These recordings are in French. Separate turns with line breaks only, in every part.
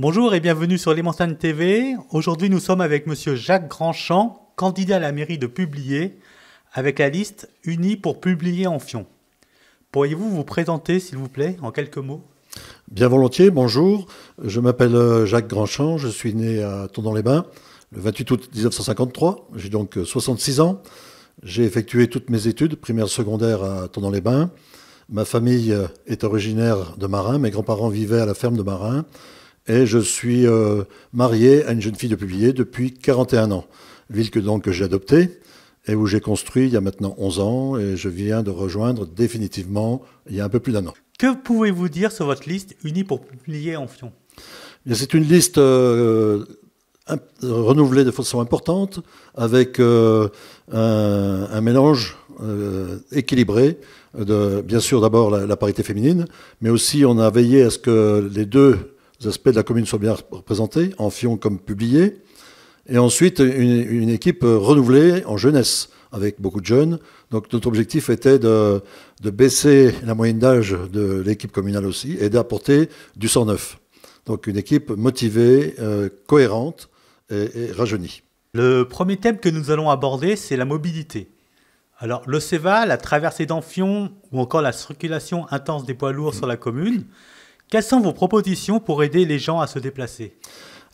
Bonjour et bienvenue sur Les Montagnes TV. Aujourd'hui, nous sommes avec Monsieur Jacques Grandchamp, candidat à la mairie de Publier, avec la liste Unis pour Publier Amphion. Pourriez-vous vous présenter, s'il vous plaît, en quelques mots?
Bien volontiers, bonjour. Je m'appelle Jacques Grandchamp, je suis né à Tournon-les-Bains le 28 août 1953. J'ai donc 66 ans. J'ai effectué toutes mes études, primaires, secondaires à Tournon-les-Bains. Ma famille est originaire de Marin, mes grands-parents vivaient à la ferme de Marin. Et je suis marié à une jeune fille de Publier depuis 41 ans. Ville que j'ai adoptée et où j'ai construit il y a maintenant 11 ans. Et je viens de rejoindre définitivement il y a un peu plus d'1 an.
Que pouvez-vous dire sur votre liste Unis pour Publier Amphion?
C'est une liste renouvelée de façon importante avec un mélange équilibré de, bien sûr, d'abord la parité féminine, mais aussi on a veillé à ce que les deux aspects de la commune soient bien représentés, Amphion comme Publier, et ensuite une équipe renouvelée en jeunesse, avec beaucoup de jeunes. Donc notre objectif était de baisser la moyenne d'âge de l'équipe communale aussi, et d'apporter du sang neuf. Donc une équipe motivée, cohérente et rajeunie.
Le premier thème que nous allons aborder, c'est la mobilité. Alors le CEVA, la traversée d'Amphion, ou encore la circulation intense des poids lourds sur la commune, quelles sont vos propositions pour aider les gens à se déplacer?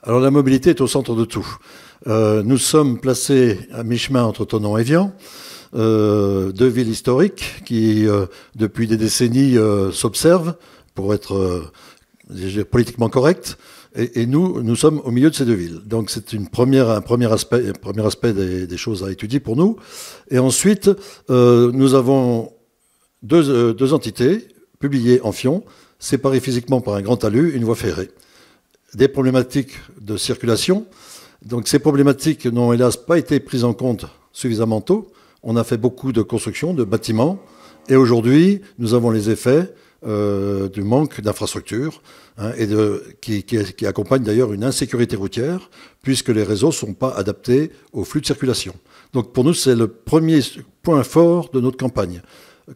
Alors la mobilité est au centre de tout. Nous sommes placés à mi-chemin entre Thonon et Évian, deux villes historiques qui, depuis des décennies, s'observent pour être politiquement correctes. Et nous sommes au milieu de ces deux villes. Donc c'est un premier aspect des choses à étudier pour nous. Et ensuite, nous avons deux entités, Publier Amphion, séparées physiquement par un grand talus, une voie ferrée. Des problématiques de circulation. Donc ces problématiques n'ont hélas pas été prises en compte suffisamment tôt. On a fait beaucoup de constructions, de bâtiments. Et aujourd'hui, nous avons les effets du manque d'infrastructures qui accompagne d'ailleurs une insécurité routière puisque les réseaux ne sont pas adaptés au flux de circulation. Donc pour nous, c'est le premier point fort de notre campagne.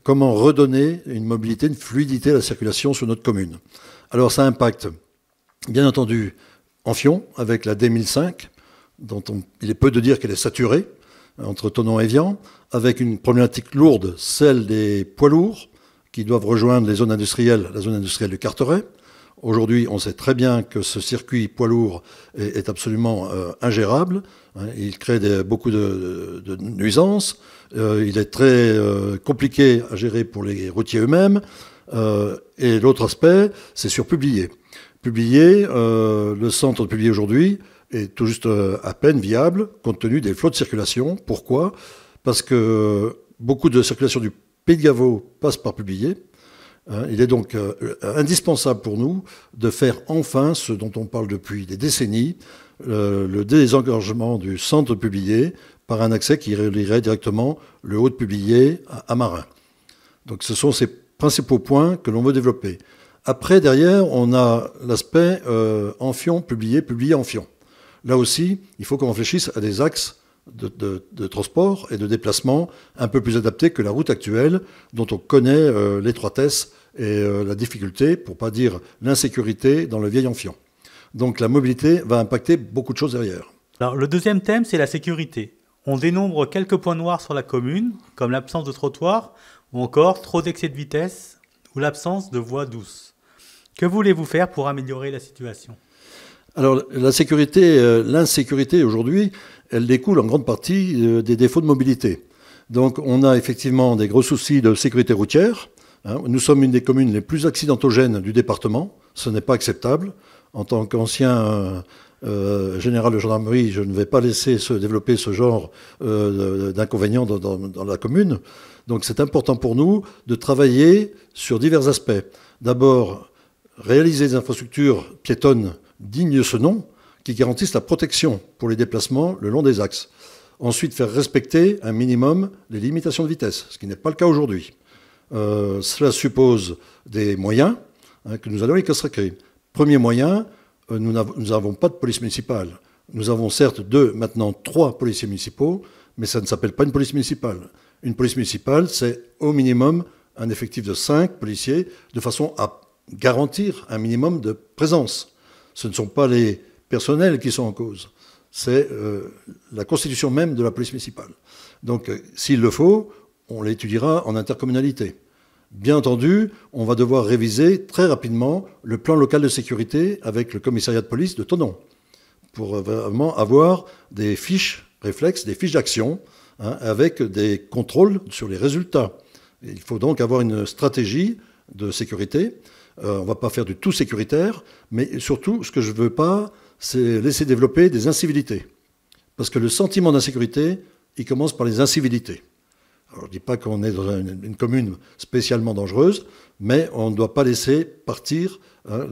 Comment redonner une mobilité, une fluidité à la circulation sur notre commune. Alors ça impacte bien entendu Amphion avec la D1005 dont il est peu de dire qu'elle est saturée entre Thonon et Évian, avec une problématique lourde, celle des poids lourds qui doivent rejoindre les zones industrielles, la zone industrielle du Carteret. Aujourd'hui, on sait très bien que ce circuit poids lourd est absolument ingérable. Il crée beaucoup de nuisances. Il est très compliqué à gérer pour les routiers eux-mêmes. Et l'autre aspect, c'est sur Publier. Publier, le centre de Publier aujourd'hui est tout juste à peine viable compte tenu des flots de circulation. Pourquoi? Parce que beaucoup de circulation du Pays de Gavot passe par Publier. Il est donc indispensable pour nous de faire enfin ce dont on parle depuis des décennies, le désengorgement du centre de Publier par un accès qui relierait directement le haut de Publier à Marin. Donc ce sont ces principaux points que l'on veut développer. Après, derrière, on a l'aspect Amphion, Publier, Publier, Amphion. Là aussi, il faut qu'on réfléchisse à des axes de transport et de déplacement un peu plus adaptés que la route actuelle, dont on connaît l'étroitesse et la difficulté, pour ne pas dire l'insécurité, dans le vieil Amphion. Donc la mobilité va impacter beaucoup de choses derrière.
Alors le deuxième thème, c'est la sécurité. On dénombre quelques points noirs sur la commune, comme l'absence de trottoir, ou encore trop d'excès de vitesse, ou l'absence de voies douces. Que voulez-vous faire pour améliorer la situation?
Alors l'insécurité aujourd'hui, elle découle en grande partie des défauts de mobilité. Donc on a effectivement des gros soucis de sécurité routière. Nous sommes une des communes les plus accidentogènes du département. Ce n'est pas acceptable. En tant qu'ancien général de gendarmerie, je ne vais pas laisser se développer ce genre d'inconvénients dans la commune. Donc c'est important pour nous de travailler sur divers aspects. D'abord, réaliser des infrastructures piétonnes dignes de ce nom, qui garantissent la protection pour les déplacements le long des axes. Ensuite, faire respecter un minimum les limitations de vitesse, ce qui n'est pas le cas aujourd'hui. Cela suppose des moyens que nous allons y consacrer. Premier moyen, nous n'avons pas de police municipale. Nous avons certes maintenant 3 policiers municipaux, mais ça ne s'appelle pas une police municipale. Une police municipale, c'est au minimum un effectif de 5 policiers, de façon à garantir un minimum de présence. Ce ne sont pas les personnels qui sont en cause, c'est la constitution même de la police municipale. Donc, s'il le faut, on l'étudiera en intercommunalité. Bien entendu, on va devoir réviser très rapidement le plan local de sécurité avec le commissariat de police de Thonon pour vraiment avoir des fiches réflexes, des fiches d'action, hein, avec des contrôles sur les résultats. Et il faut donc avoir une stratégie de sécurité. On ne va pas faire du tout sécuritaire, mais surtout, ce que je ne veux pas, c'est laisser développer des incivilités. Parce que le sentiment d'insécurité, il commence par les incivilités. Alors, je ne dis pas qu'on est dans une commune spécialement dangereuse, mais on ne doit pas laisser partir hein,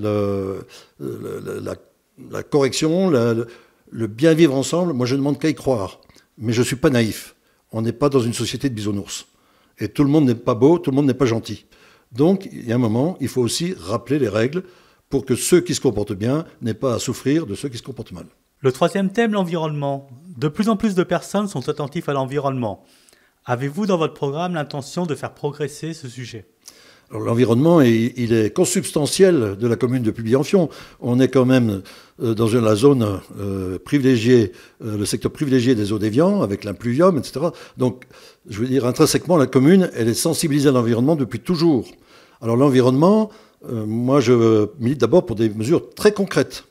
la correction, le bien vivre ensemble. Moi, je ne demande qu'à y croire. Mais je ne suis pas naïf. On n'est pas dans une société de bisounours. Et tout le monde n'est pas beau, tout le monde n'est pas gentil. Donc, il y a un moment, il faut aussi rappeler les règles pour que ceux qui se comportent bien n'aient pas à souffrir de ceux qui se comportent mal.
Le troisième thème, l'environnement. De plus en plus de personnes sont attentives à l'environnement. Avez-vous dans votre programme l'intention de faire progresser ce sujet ?
Alors, l'environnement, il est consubstantiel de la commune de Publié-en-Fion. On est quand même dans la zone privilégiée, le secteur privilégié des eaux d'Évian, avec l'impluvium, etc. Donc, je veux dire, intrinsèquement, la commune, elle est sensibilisée à l'environnement depuis toujours. Alors, l'environnement, moi, je milite d'abord pour des mesures très concrètes,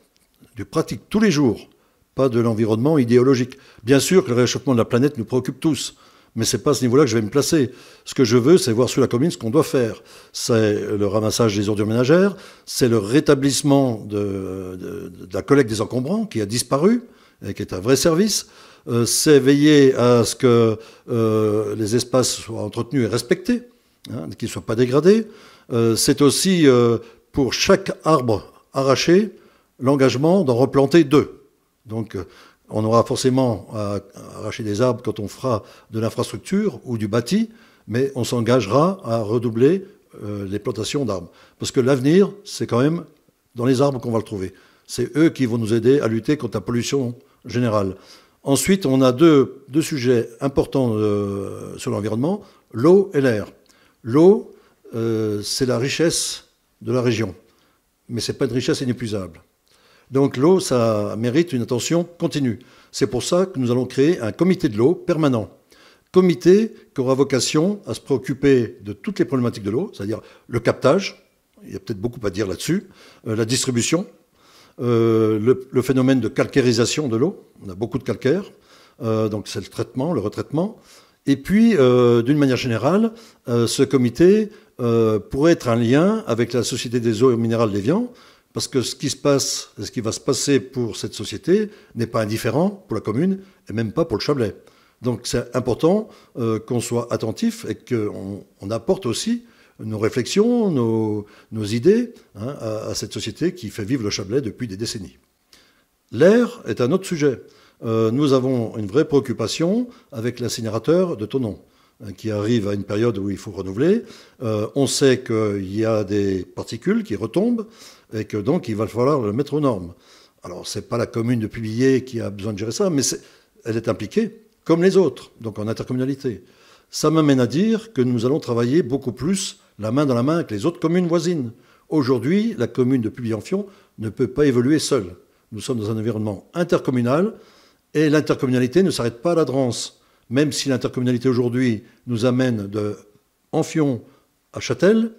du pratique tous les jours, pas de l'environnement idéologique. Bien sûr que le réchauffement de la planète nous préoccupe tous. Mais ce n'est pas à ce niveau-là que je vais me placer. Ce que je veux, c'est voir sur la commune ce qu'on doit faire. C'est le ramassage des ordures ménagères, c'est le rétablissement de la collecte des encombrants qui a disparu et qui est un vrai service. C'est veiller à ce que les espaces soient entretenus et respectés, hein, qu'ils ne soient pas dégradés. C'est aussi, pour chaque arbre arraché, l'engagement d'en replanter 2. Donc, on aura forcément à arracher des arbres quand on fera de l'infrastructure ou du bâti, mais on s'engagera à redoubler les plantations d'arbres. Parce que l'avenir, c'est quand même dans les arbres qu'on va le trouver. C'est eux qui vont nous aider à lutter contre la pollution générale. Ensuite, on a deux sujets importants sur l'environnement, l'eau et l'air. L'eau, c'est la richesse de la région, mais ce n'est pas une richesse inépuisable. Donc l'eau, ça mérite une attention continue. C'est pour ça que nous allons créer un comité de l'eau permanent. Comité qui aura vocation à se préoccuper de toutes les problématiques de l'eau, c'est-à-dire le captage, il y a peut-être beaucoup à dire là-dessus, la distribution, le phénomène de calcairisation de l'eau, on a beaucoup de calcaire, donc c'est le traitement, le retraitement. Et puis, d'une manière générale, ce comité pourrait être un lien avec la Société des eaux minérales d'Évian, parce que ce qui se passe, ce qui va se passer pour cette société n'est pas indifférent pour la commune et même pas pour le Chablais. Donc c'est important qu'on soit attentif et qu'on apporte aussi nos réflexions, nos idées hein, à cette société qui fait vivre le Chablais depuis des décennies. L'air est un autre sujet. Nous avons une vraie préoccupation avec l'incinérateur de Thonon, qui arrive à une période où il faut renouveler. On sait qu'il y a des particules qui retombent et que donc il va falloir le mettre aux normes. Alors, ce n'est pas la commune de Publié qui a besoin de gérer ça, mais elle est impliquée, comme les autres, donc en intercommunalité. Ça m'amène à dire que nous allons travailler beaucoup plus la main dans la main avec les autres communes voisines. Aujourd'hui, la commune de Publié-en-Fion ne peut pas évoluer seule. Nous sommes dans un environnement intercommunal et l'intercommunalité ne s'arrête pas à la Drance. Même si l'intercommunalité aujourd'hui nous amène de Enfion à Châtel,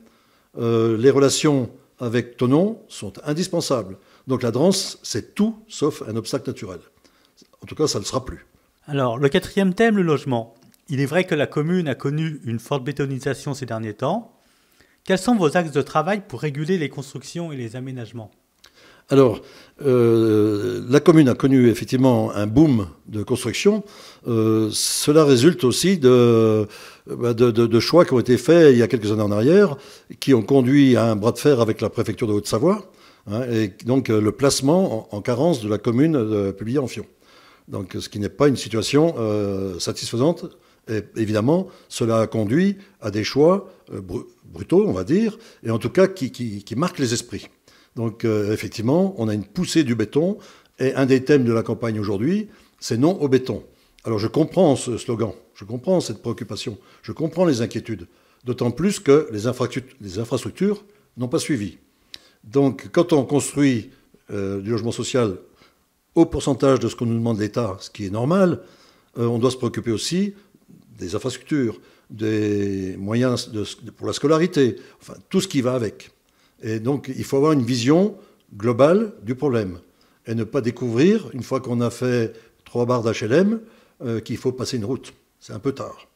les relations avec Thonon sont indispensables. Donc la Drance, c'est tout sauf un obstacle naturel. En tout cas, ça ne le sera plus.
Alors, le quatrième thème, le logement. Il est vrai que la commune a connu une forte bétonisation ces derniers temps. Quels sont vos axes de travail pour réguler les constructions et les aménagements ?
Alors, la commune a connu effectivement un boom de construction. Cela résulte aussi de choix qui ont été faits il y a quelques années en arrière, qui ont conduit à un bras de fer avec la préfecture de Haute-Savoie, hein, et donc le placement en carence de la commune de Publié-en-Fion. Donc, ce qui n'est pas une situation satisfaisante. Et évidemment, cela a conduit à des choix brutaux, on va dire, et en tout cas qui marquent les esprits. Donc effectivement, on a une poussée du béton, et un des thèmes de la campagne aujourd'hui, c'est non au béton. Alors je comprends ce slogan, je comprends cette préoccupation, je comprends les inquiétudes, d'autant plus que les infrastructures n'ont pas suivi. Donc quand on construit du logement social au pourcentage de ce qu'on nous demande l'État, ce qui est normal, on doit se préoccuper aussi des infrastructures, des moyens pour la scolarité, enfin tout ce qui va avec. Et donc il faut avoir une vision globale du problème et ne pas découvrir, une fois qu'on a fait 3 barres d'HLM, qu'il faut passer une route. C'est un peu tard.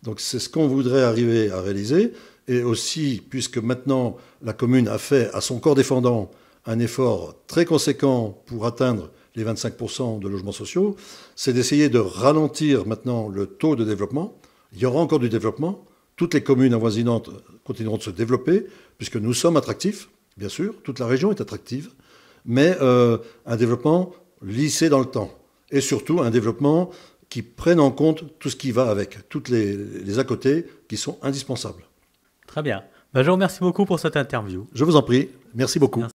Donc c'est ce qu'on voudrait arriver à réaliser. Et aussi, puisque maintenant la commune a fait à son corps défendant un effort très conséquent pour atteindre les 25% de logements sociaux, c'est d'essayer de ralentir maintenant le taux de développement. Il y aura encore du développement. Toutes les communes avoisinantes continueront de se développer, puisque nous sommes attractifs, bien sûr. Toute la région est attractive. Mais un développement lissé dans le temps. Et surtout un développement qui prenne en compte tout ce qui va avec, toutes les à côté qui sont indispensables.
Très bien. Je vous remercie beaucoup pour cette interview.
Je vous en prie. Merci beaucoup. Merci.